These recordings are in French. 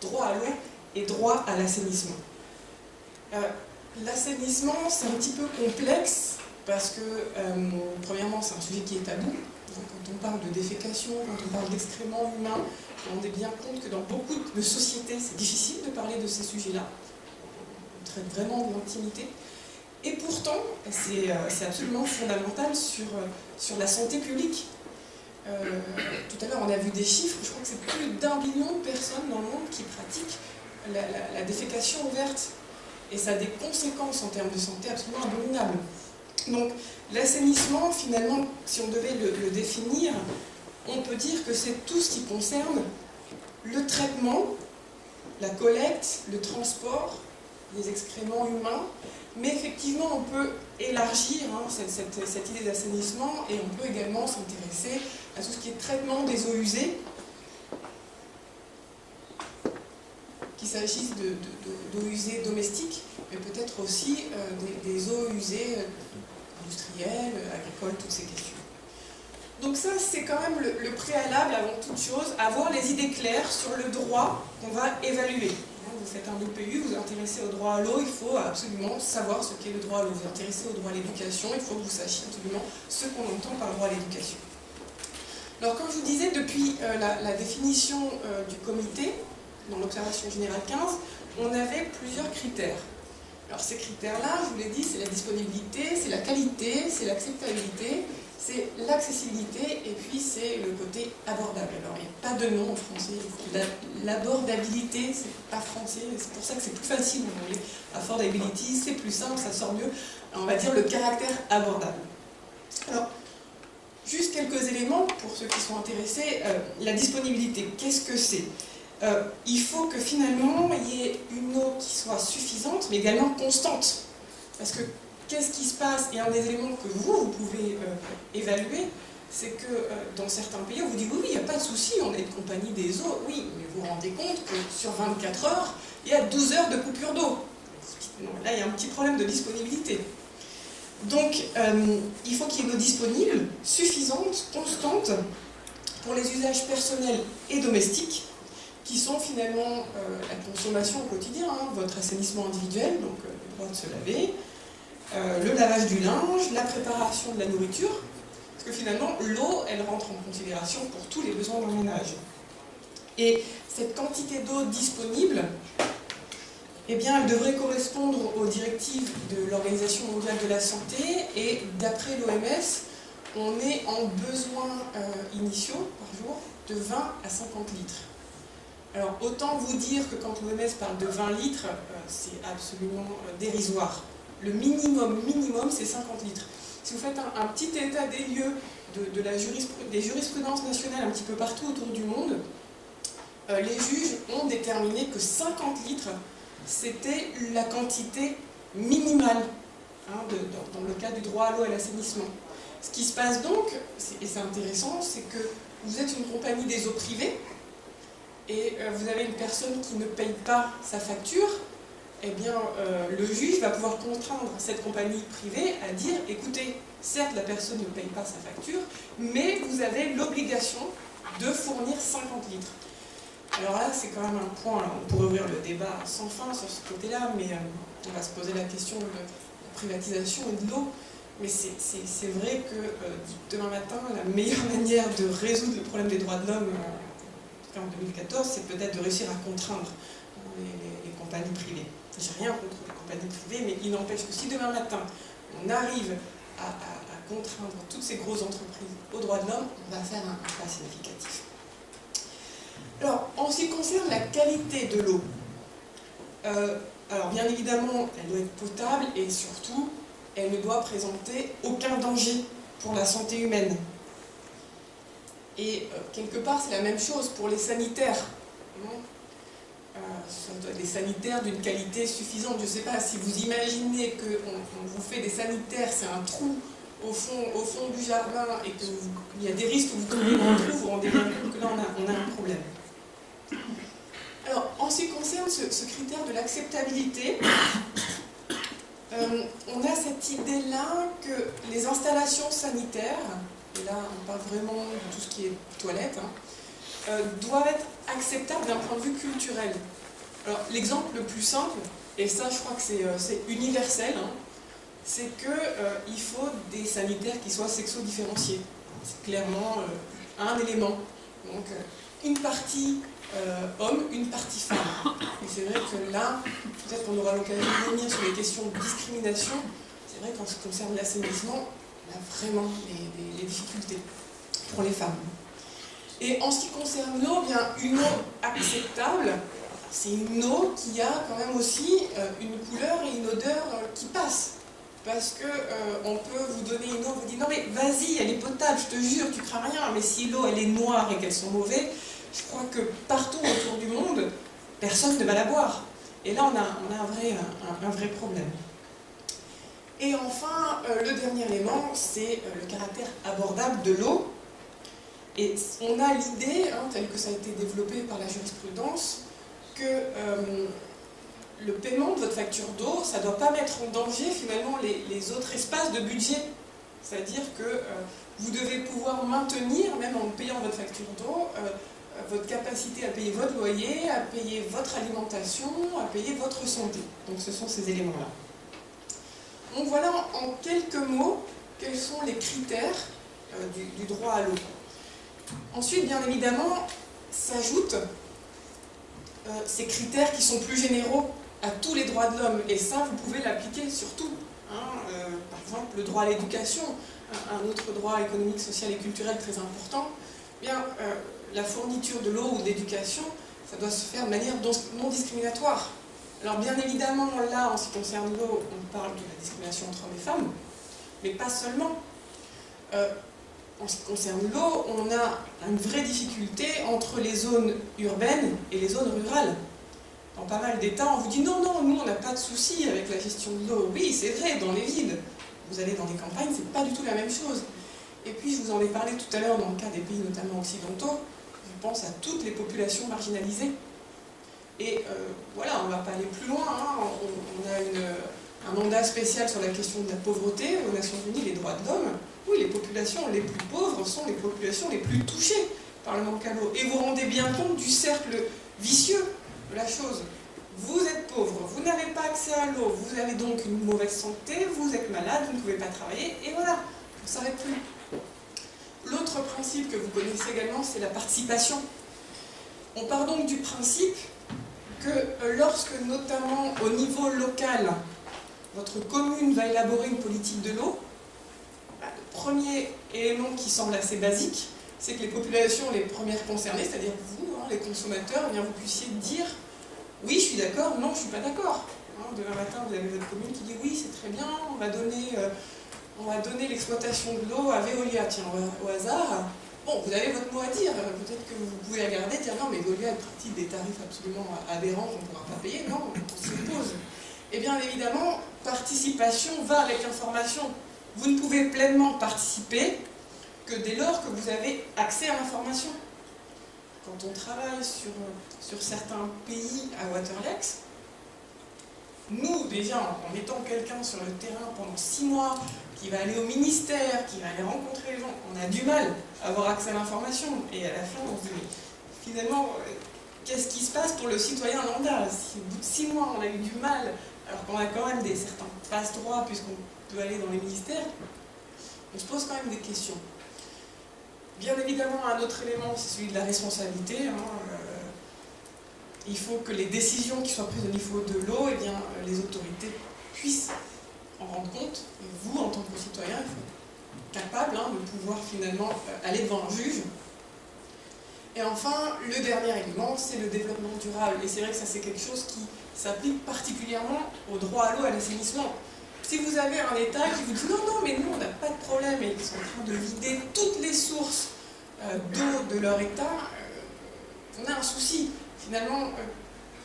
droit à l'eau et droit à l'assainissement. L'assainissement, c'est un petit peu complexe parce que, premièrement, c'est un sujet qui est tabou. Quand on parle de défécation, quand on parle d'excréments humains, on se rend bien compte que dans beaucoup de sociétés, c'est difficile de parler de ces sujets-là. On traite vraiment de l'intimité. Et pourtant, c'est absolument fondamental sur la santé publique. Tout à l'heure, on a vu des chiffres, je crois que c'est plus d'1 billion de personnes dans le monde qui pratiquent la défécation ouverte. Et ça a des conséquences en termes de santé absolument abominables. Donc, l'assainissement, finalement, si on devait le définir, on peut dire que c'est tout ce qui concerne le traitement, la collecte, le transport des excréments humains, mais effectivement on peut élargir cette idée d'assainissement et on peut également s'intéresser à tout ce qui est traitement des eaux usées, qu'il s'agisse d'eaux usées domestiques, mais peut-être aussi des eaux usées industrielles, agricoles, toutes ces questions. Donc ça, c'est quand même le préalable avant toute chose, avoir les idées claires sur le droit qu'on va évaluer. Vous faites un EPU, vous vous intéressez au droit à l'eau, il faut absolument savoir ce qu'est le droit à l'eau. Vous vous intéressez au droit à l'éducation, il faut que vous sachiez absolument ce qu'on entend par droit à l'éducation. Alors comme je vous disais, depuis la définition du comité, dans l'observation générale 15, on avait plusieurs critères. Alors ces critères-là, je vous l'ai dit, c'est la disponibilité, c'est la qualité, c'est l'acceptabilité, c'est l'accessibilité et puis c'est le côté abordable. Alors il n'y a pas de nom en français, l'abordabilité, c'est pas français, c'est pour ça que c'est plus facile en anglais. Affordability, c'est plus simple, ça sort mieux. Alors, on va dire le caractère abordable. Alors, juste quelques éléments pour ceux qui sont intéressés. La disponibilité, qu'est-ce que c'est ? Il faut que finalement il y ait une eau qui soit suffisante, mais également constante. Parce que qu'est-ce qui se passe? Et un des éléments que vous pouvez évaluer, c'est que dans certains pays, on vous dit oui, il n'y a pas de souci, on est une compagnie des eaux. Oui, mais vous vous rendez compte que sur 24 heures, il y a 12 heures de coupure d'eau. Là, il y a un petit problème de disponibilité. Donc, il faut qu'il y ait une eau disponible, suffisante, constante, pour les usages personnels et domestiques, qui sont finalement la consommation au quotidien, votre assainissement individuel, donc le droit de se laver, le lavage du linge, la préparation de la nourriture, parce que finalement l'eau, elle rentre en considération pour tous les besoins d'un ménage. Et cette quantité d'eau disponible, eh bien, elle devrait correspondre aux directives de l'Organisation mondiale de la santé, et d'après l'OMS, on est en besoins initiaux par jour de 20 à 50 litres. Alors, autant vous dire que quand l'OMS parle de 20 litres, c'est absolument dérisoire. Le minimum, c'est 50 litres. Si vous faites un petit état des lieux des jurisprudences nationales un petit peu partout autour du monde, les juges ont déterminé que 50 litres, c'était la quantité minimale dans le cas du droit à l'eau et à l'assainissement. Ce qui se passe donc, et c'est intéressant, c'est que vous êtes une compagnie des eaux privées, et vous avez une personne qui ne paye pas sa facture, eh bien, le juge va pouvoir contraindre cette compagnie privée à dire, écoutez, certes, la personne ne paye pas sa facture, mais vous avez l'obligation de fournir 50 litres. Alors là, c'est quand même un point, on pourrait ouvrir le débat sans fin sur ce côté-là, mais on va se poser la question de la privatisation et de l'eau. Mais c'est vrai que demain matin, la meilleure manière de résoudre le problème des droits de l'homme, en 2014, c'est peut-être de réussir à contraindre les compagnies privées. J'ai rien contre les compagnies privées, mais il n'empêche que si demain matin, on arrive à contraindre toutes ces grosses entreprises aux droits de l'homme, on va faire un pas significatif. Alors, en ce qui concerne la qualité de l'eau, alors bien évidemment, elle doit être potable et surtout, elle ne doit présenter aucun danger pour la santé humaine. Et quelque part, c'est la même chose pour les sanitaires. Des sanitaires d'une qualité suffisante. Je ne sais pas si vous imaginez qu'on vous fait des sanitaires, c'est un trou au fond du jardin et qu'il y a des risques que vous tombiez dans le trou, vous vous rendez bien compte que là, on a un problème. Alors, en ce qui concerne ce critère de l'acceptabilité, on a cette idée-là que les installations sanitaires, et là on parle vraiment de tout ce qui est toilette, doivent être acceptable d'un point de vue culturel. Alors, l'exemple le plus simple, et ça je crois que c'est universel, hein, c'est qu'il faut des sanitaires qui soient sexo-différenciés. C'est clairement un élément. Donc, une partie homme, une partie femme. Et c'est vrai que là, peut-être qu'on aura l'occasion de revenir sur les questions de discrimination. C'est vrai qu'en ce qui concerne l'assainissement, on a vraiment des difficultés pour les femmes. Et en ce qui concerne l'eau, bien une eau acceptable, c'est une eau qui a quand même aussi une couleur et une odeur qui passent. Parce qu'on peut vous donner une eau, vous dit non mais vas-y, elle est potable, je te jure, tu crains rien. Mais si l'eau elle est noire et qu'elle sent mauvais, je crois que partout autour du monde, personne ne va la boire. Et là, on a un vrai problème. Et enfin, le dernier élément, c'est le caractère abordable de l'eau. Et on a l'idée, hein, telle que ça a été développé par la jurisprudence, que le paiement de votre facture d'eau, ça ne doit pas mettre en danger finalement les autres espaces de budget. C'est-à-dire que vous devez pouvoir maintenir, même en payant votre facture d'eau, votre capacité à payer votre loyer, à payer votre alimentation, à payer votre santé. Donc ce sont ces éléments-là. Donc voilà en quelques mots quels sont les critères du droit à l'eau. Ensuite, bien évidemment, s'ajoutent ces critères qui sont plus généraux à tous les droits de l'homme. Et ça, vous pouvez l'appliquer sur tout. Hein. Par exemple, le droit à l'éducation, un autre droit économique, social et culturel très important. Bien, la fourniture de l'eau ou de l'éducation, ça doit se faire de manière non discriminatoire. Alors bien évidemment, là, en ce qui concerne l'eau, on parle de la discrimination entre hommes et femmes, mais pas seulement. En ce qui concerne l'eau, on a une vraie difficulté entre les zones urbaines et les zones rurales. Dans pas mal d'États, on vous dit non, non, nous on n'a pas de souci avec la gestion de l'eau. Oui, c'est vrai, dans les villes. Vous allez dans les campagnes, c'est pas du tout la même chose. Et puis, je vous en ai parlé tout à l'heure dans le cas des pays notamment occidentaux, je pense à toutes les populations marginalisées. Et voilà, on ne va pas aller plus loin, hein. On a un mandat spécial sur la question de la pauvreté aux Nations Unies, les droits de l'homme. Oui, les populations les plus pauvres sont les populations les plus touchées par le manque à l'eau. Et vous vous rendez bien compte du cercle vicieux de la chose. Vous êtes pauvre, vous n'avez pas accès à l'eau, vous avez donc une mauvaise santé, vous êtes malade, vous ne pouvez pas travailler, et voilà, on ne s'arrête plus. L'autre principe que vous connaissez également, c'est la participation. On part donc du principe que lorsque, notamment au niveau local, votre commune va élaborer une politique de l'eau, le premier élément qui semble assez basique, c'est que les populations les premières concernées, c'est-à-dire vous, hein, les consommateurs, eh bien, vous puissiez dire « oui, je suis d'accord, non, je ne suis pas d'accord ». Demain matin, vous avez votre commune qui dit « oui, c'est très bien, on va donner l'exploitation de l'eau à Veolia, tiens, au hasard ». Bon, vous avez votre mot à dire, peut-être que vous pouvez regarder, dire « non, mais Veolia pratique des tarifs absolument aberrants qu'on ne pourra pas payer ». Non, on s'oppose. Et bien évidemment, participation va avec information. Vous ne pouvez pleinement participer que dès lors que vous avez accès à l'information. Quand on travaille sur certains pays à Waterlex, nous, déjà, en mettant quelqu'un sur le terrain pendant 6 mois, qui va aller au ministère, qui va aller rencontrer les gens, on a du mal à avoir accès à l'information. Et à la fin, on se dit, mais finalement, qu'est-ce qui se passe pour le citoyen lambda? Si au bout de 6 mois, on a eu du mal, alors qu'on a quand même certains passe-droits, puisqu'on peut aller dans les ministères, on se pose quand même des questions. Bien évidemment, un autre élément, c'est celui de la responsabilité. Il faut que les décisions qui soient prises au niveau de l'eau, eh bien, les autorités puissent en rendre compte. Et vous, en tant que citoyen, il faut être capable de pouvoir finalement aller devant un juge. Et enfin, le dernier élément, c'est le développement durable. Et c'est vrai que ça, c'est quelque chose qui s'applique particulièrement au droit à l'eau, à l'assainissement. Si vous avez un État qui vous dit non, non, mais nous, on n'a pas de problème, et qu'ils sont en train de vider toutes les sources d'eau de leur État, on a un souci. Finalement,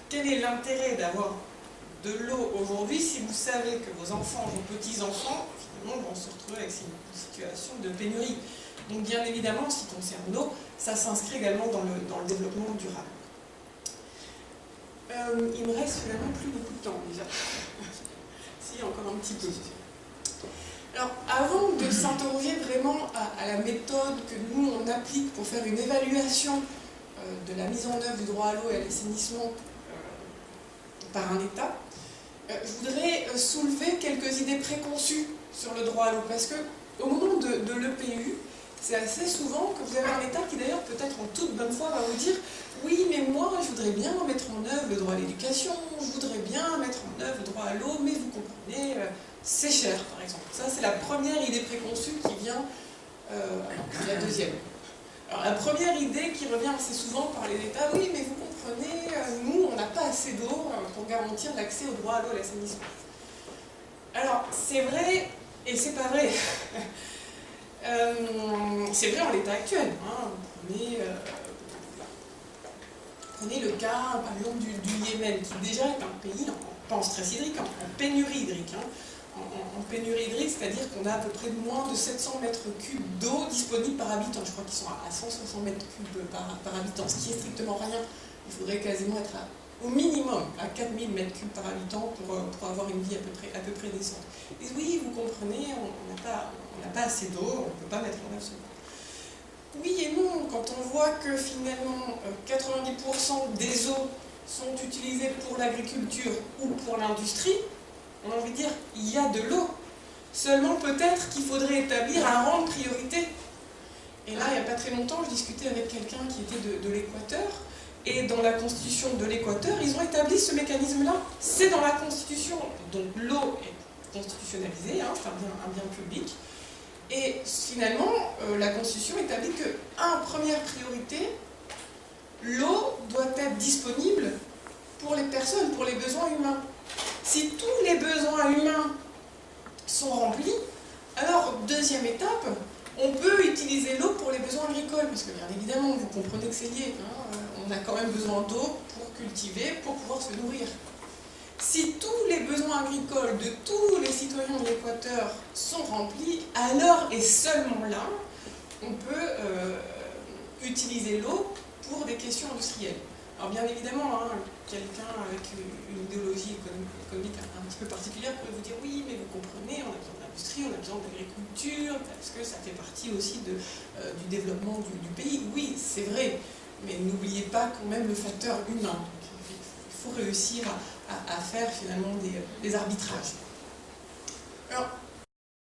quel est l'intérêt d'avoir de l'eau aujourd'hui si vous savez que vos enfants, vos petits-enfants, finalement, vont se retrouver avec une situation de pénurie? Donc, bien évidemment, en ce qui concerne l'eau, ça s'inscrit également dans le développement durable. Il me reste finalement plus beaucoup de temps, déjà. Si, encore un petit peu. Alors, avant de s'interroger vraiment à la méthode que nous, on applique pour faire une évaluation de la mise en œuvre du droit à l'eau et à l'assainissement par un État, je voudrais soulever quelques idées préconçues sur le droit à l'eau, parce que au moment de l'EPU, c'est assez souvent que vous avez un État qui d'ailleurs peut-être en toute bonne foi va vous dire « Oui, mais moi je voudrais bien mettre en œuvre le droit à l'éducation, je voudrais bien mettre en œuvre le droit à l'eau, mais vous comprenez, c'est cher par exemple. » Ça c'est la première idée préconçue qui vient, la deuxième. Alors la première idée qui revient assez souvent par les États, oui mais vous comprenez, nous on n'a pas assez d'eau pour garantir l'accès au droit à l'eau et à l'assainissement. Alors c'est vrai et c'est pas vrai. C'est vrai en l'état actuel. Hein. Prenez le cas par exemple du Yémen, qui déjà est un pays en stress hydrique, en pénurie hydrique. Hein. En pénurie hydrique, c'est-à-dire qu'on a à peu près moins de 700 mètres cubes d'eau disponibles par habitant. Je crois qu'ils sont à 160 mètres cubes par habitant, ce qui est strictement rien. Il faudrait quasiment être au minimum à 4000 mètres cubes par habitant pour avoir une vie à peu près décente. Ils disent oui, vous comprenez, on n'a pas assez d'eau, on ne peut pas mettre en œuvre ce plan. Oui et non, quand on voit que finalement 90% des eaux sont utilisées pour l'agriculture ou pour l'industrie, on a envie de dire, il y a de l'eau. Seulement peut-être qu'il faudrait établir un rang de priorité. Et là, il n'y a pas très longtemps, je discutais avec quelqu'un qui était de l'Équateur, et dans la constitution de l'Équateur, ils ont établi ce mécanisme-là. C'est dans la constitution. Donc l'eau est constitutionnalisée, hein, c'est un bien public. Et finalement, la constitution établit que, première priorité, l'eau doit être disponible pour les personnes, pour les besoins humains. Si tous les besoins humains sont remplis, alors deuxième étape, on peut utiliser l'eau pour les besoins agricoles, parce que bien évidemment, vous comprenez que c'est lié, hein, on a quand même besoin d'eau pour cultiver, pour pouvoir se nourrir. Si tous les besoins agricoles de tous les citoyens de l'Équateur sont remplis, alors et seulement là, on peut utiliser l'eau pour des questions industrielles. Alors bien évidemment, hein, quelqu'un avec une idéologie économique un petit peu particulière pourrait vous dire oui, mais vous comprenez, on a besoin d'industrie, on a besoin d'agriculture, parce que ça fait partie aussi du développement du pays. Oui, c'est vrai, mais n'oubliez pas quand même le facteur humain. Il faut réussir à faire finalement des arbitrages. Alors,